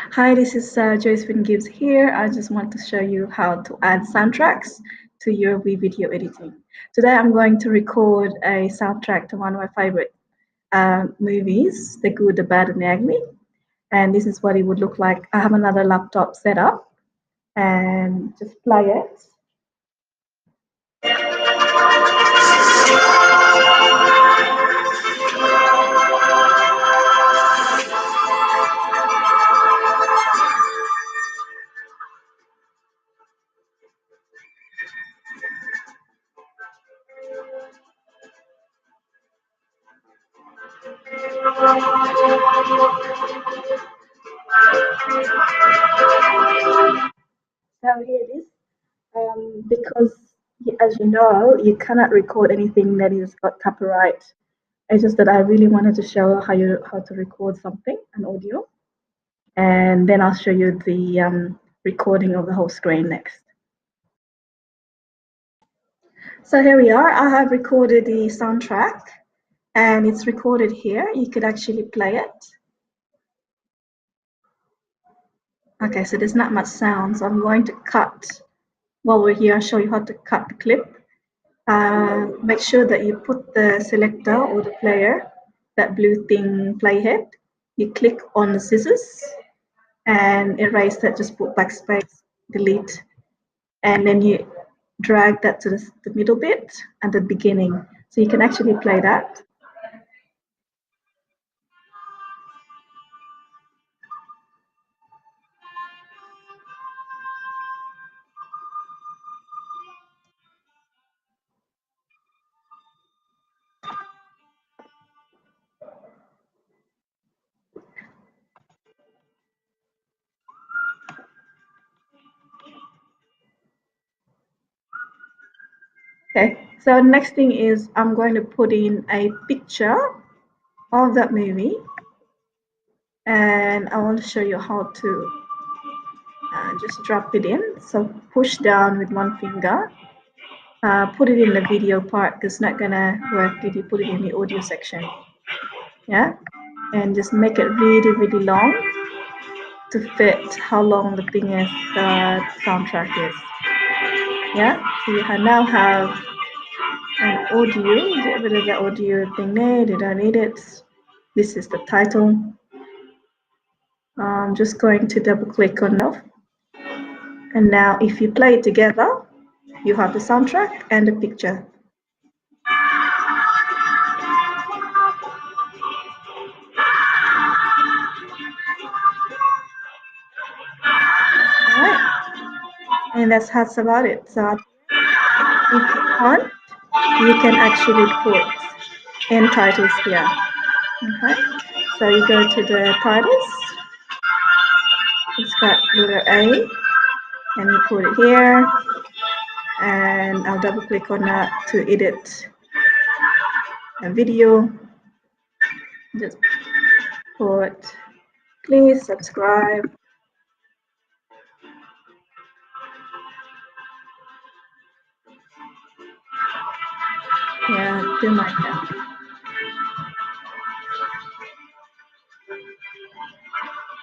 Hi, this is Josephine Gibbs here. I just want to show you how to add soundtracks to your Wevideo editing. Today I'm going to record a soundtrack to one of my favorite movies, The Good, the Bad and the Ugly. And this is what it would look like. I have another laptop set up and just play it. So here it is. Because as you know, you cannot record anything that is got copyright. It's just that I really wanted to show how to record something, an audio, and then I'll show you the recording of the whole screen next. So here we are. I have recorded the soundtrack, and it's recorded here. You could actually play it. Okay, so there's not much sound, so I'm going to cut. While we're here, I'll show you how to cut the clip. Make sure that you put the selector or the player, that blue thing playhead. You click on the scissors and erase that, just put backspace, delete, and then you drag that to the middle bit at the beginning. So you can actually play that. Okay, so next thing is I'm going to put in a picture of that movie, and I want to show you how to just drop it in. So push down with one finger, put it in the video part because it's not gonna work if you put it in the audio section. Yeah, and just make it really, really long to fit how long the thing is, the soundtrack is. Yeah, so you now have an audio. Get rid of the audio thing there, you don't need it. This is the title. I'm just going to double click on that. And now if you play it together, you have the soundtrack and the picture. Alright, and that's about it. So if you want, you can actually put end titles here. Okay, so you go to the titles, it's got letter A, and you put it here, and I'll double click on that to edit a video. Just put please subscribe. Yeah, do like that.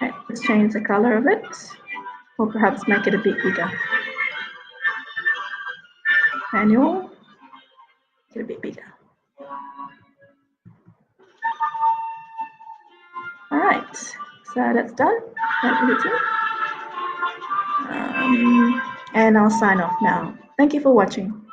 Okay, let's change the color of it, or perhaps make it a bit bigger. Manual, make it a bit bigger. All right, so that's done. And I'll sign off now. Thank you for watching.